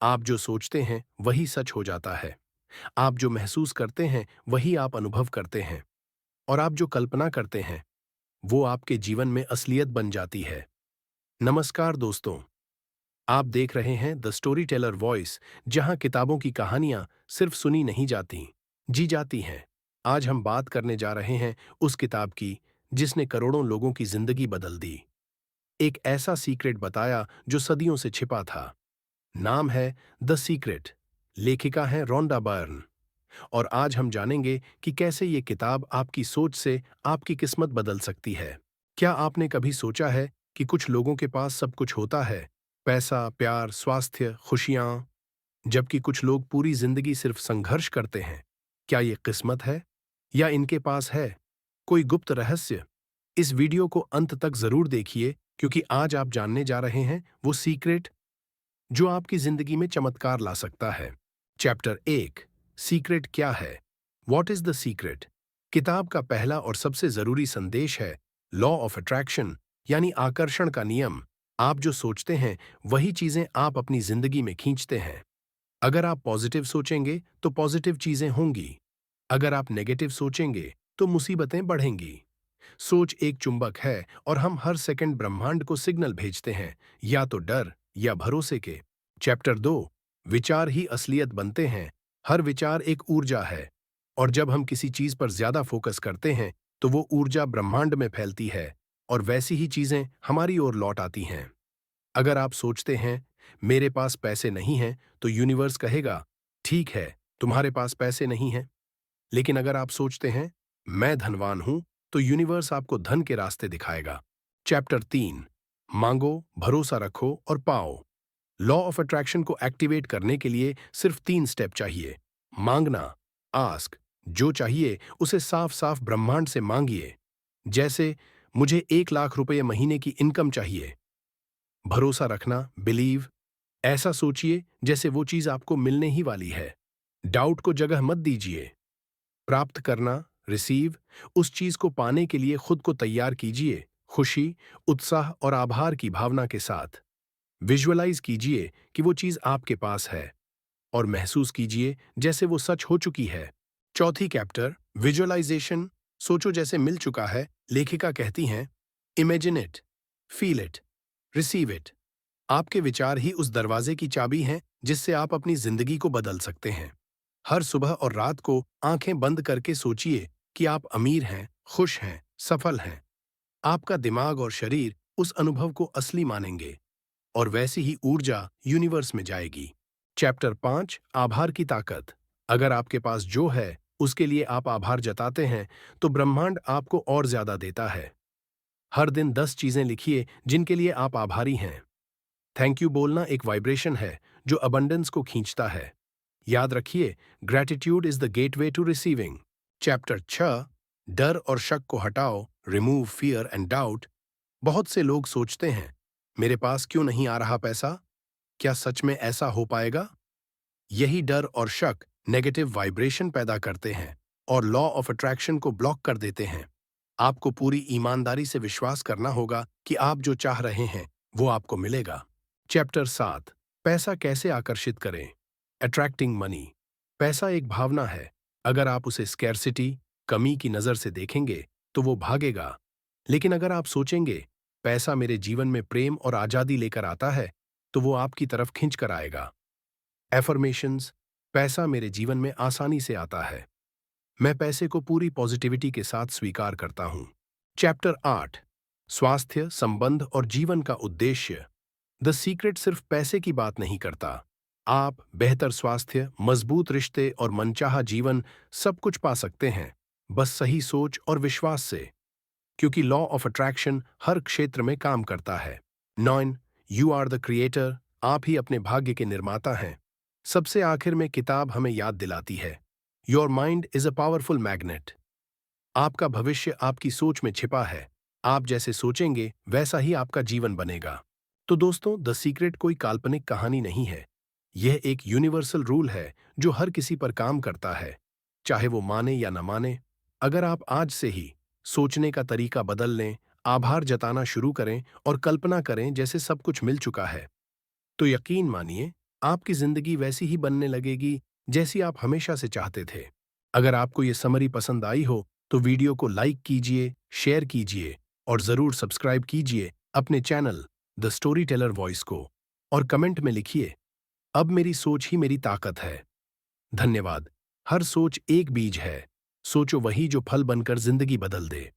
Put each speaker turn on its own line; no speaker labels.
आप जो सोचते हैं वही सच हो जाता है। आप जो महसूस करते हैं वही आप अनुभव करते हैं। और आप जो कल्पना करते हैं वो आपके जीवन में असलियत बन जाती है। नमस्कार दोस्तों, आप देख रहे हैं द स्टोरी टेलर वॉइस, जहां किताबों की कहानियां सिर्फ सुनी नहीं जाती, जी जाती हैं। आज हम बात करने जा रहे हैं उस किताब की जिसने करोड़ों लोगों की जिंदगी बदल दी। एक ऐसा सीक्रेट बताया जो सदियों से छिपा था। नाम है द सीक्रेट। लेखिका है रोंडा बर्न। और आज हम जानेंगे कि कैसे ये किताब आपकी सोच से आपकी किस्मत बदल सकती है। क्या आपने कभी सोचा है कि कुछ लोगों के पास सब कुछ होता है, पैसा, प्यार, स्वास्थ्य, खुशियां, जबकि कुछ लोग पूरी जिंदगी सिर्फ संघर्ष करते हैं? क्या ये किस्मत है या इनके पास है कोई गुप्त रहस्य? इस वीडियो को अंत तक जरूर देखिए, क्योंकि आज आप जानने जा रहे हैं वो सीक्रेट जो आपकी जिंदगी में चमत्कार ला सकता है। चैप्टर 1, सीक्रेट क्या है? What is the secret? किताब का पहला और सबसे जरूरी संदेश है लॉ ऑफ अट्रैक्शन, यानी आकर्षण का नियम। आप जो सोचते हैं वही चीजें आप अपनी जिंदगी में खींचते हैं। अगर आप पॉजिटिव सोचेंगे तो पॉजिटिव चीजें होंगी। अगर आप नेगेटिव सोचेंगे तो मुसीबतें बढ़ेंगी। सोच एक चुंबक है और हम हर सेकंड ब्रह्मांड को सिग्नल भेजते हैं, या तो डर या भरोसे के। चैप्टर 2, विचार ही असलियत बनते हैं। हर विचार एक ऊर्जा है, और जब हम किसी चीज पर ज्यादा फोकस करते हैं तो वो ऊर्जा ब्रह्मांड में फैलती है और वैसी ही चीजें हमारी ओर लौट आती हैं। अगर आप सोचते हैं मेरे पास पैसे नहीं हैं, तो यूनिवर्स कहेगा ठीक है, तुम्हारे पास पैसे नहीं हैं। लेकिन अगर आप सोचते हैं मैं धनवान हूं, तो यूनिवर्स आपको धन के रास्ते दिखाएगा। चैप्टर 3, मांगो, भरोसा रखो और पाओ। लॉ ऑफ अट्रैक्शन को एक्टिवेट करने के लिए सिर्फ 3 स्टेप चाहिए। मांगना, आस्क, जो चाहिए उसे साफ साफ ब्रह्मांड से मांगिए। जैसे मुझे 1 लाख रुपए महीने की इनकम चाहिए। भरोसा रखना, बिलीव, ऐसा सोचिए जैसे वो चीज आपको मिलने ही वाली है। डाउट को जगह मत दीजिए। प्राप्त करना, रिसीव, उस चीज को पाने के लिए खुद को तैयार कीजिए, खुशी, उत्साह और आभार की भावना के साथ। विजुअलाइज कीजिए कि वो चीज आपके पास है और महसूस कीजिए जैसे वो सच हो चुकी है। चौथी कैप्टर, विजुअलाइजेशन। सोचो जैसे मिल चुका है। लेखिका कहती हैं, imagine it, feel it, receive it. आपके विचार ही उस दरवाजे की चाबी हैं जिससे आप अपनी जिंदगी को बदल सकते हैं। हर सुबह और रात को आंखें बंद करके सोचिए कि आप अमीर हैं, खुश हैं, सफल हैं। आपका दिमाग और शरीर उस अनुभव को असली मानेंगे और वैसी ही ऊर्जा यूनिवर्स में जाएगी। चैप्टर 5, आभार की ताकत। अगर आपके पास जो है उसके लिए आप आभार जताते हैं, तो ब्रह्मांड आपको और ज्यादा देता है। हर दिन 10 चीजें लिखिए जिनके लिए आप आभारी हैं। थैंक यू बोलना एक वाइब्रेशन है जो अबंडेंस को खींचता है। याद रखिए, gratitude is the gateway to receiving. Chapter 6, डर और शक को हटाओ, रिमूव फियर एंड डाउट। बहुत से लोग सोचते हैं मेरे पास क्यों नहीं आ रहा पैसा, क्या सच में ऐसा हो पाएगा? यही डर और शक नेगेटिव वाइब्रेशन पैदा करते हैं और लॉ ऑफ अट्रैक्शन को ब्लॉक कर देते हैं। आपको पूरी ईमानदारी से विश्वास करना होगा कि आप जो चाह रहे हैं वो आपको मिलेगा। चैप्टर 7, पैसा कैसे आकर्षित करें, अट्रैक्टिंग मनी। पैसा एक भावना है। अगर आप उसे स्कैर्सिटी, कमी की नजर से देखेंगे तो वो भागेगा। लेकिन अगर आप सोचेंगे पैसा मेरे जीवन में प्रेम और आजादी लेकर आता है, तो वो आपकी तरफ खींच कर आएगा। एफर्मेशंस, पैसा मेरे जीवन में आसानी से आता है। मैं पैसे को पूरी पॉजिटिविटी के साथ स्वीकार करता हूं। चैप्टर 8, स्वास्थ्य, संबंध और जीवन का उद्देश्य। द सीक्रेट सिर्फ पैसे की बात नहीं करता। आप बेहतर स्वास्थ्य, मजबूत रिश्ते और मनचाहा जीवन सब कुछ पा सकते हैं, बस सही सोच और विश्वास से। क्योंकि लॉ ऑफ अट्रैक्शन हर क्षेत्र में काम करता है। 9, यू आर द क्रिएटर। आप ही अपने भाग्य के निर्माता हैं। सबसे आखिर में किताब हमें याद दिलाती है, your mind is a powerful magnet. आपका भविष्य आपकी सोच में छिपा है। आप जैसे सोचेंगे वैसा ही आपका जीवन बनेगा। तो दोस्तों, द सीक्रेट कोई काल्पनिक कहानी नहीं है। यह एक यूनिवर्सल रूल है जो हर किसी पर काम करता है, चाहे वो माने या न माने। अगर आप आज से ही सोचने का तरीका बदल लें, आभार जताना शुरू करें और कल्पना करें जैसे सब कुछ मिल चुका है, तो यकीन मानिए आपकी जिंदगी वैसी ही बनने लगेगी जैसी आप हमेशा से चाहते थे। अगर आपको ये समरी पसंद आई हो तो वीडियो को लाइक कीजिए, शेयर कीजिए और जरूर सब्सक्राइब कीजिए अपने channel the story teller voice को। और कमेंट में लिखिए, अब मेरी सोच ही मेरी ताकत है। धन्यवाद। हर सोच एक बीज है। सोचो वही जो फल बनकर जिंदगी बदल दे।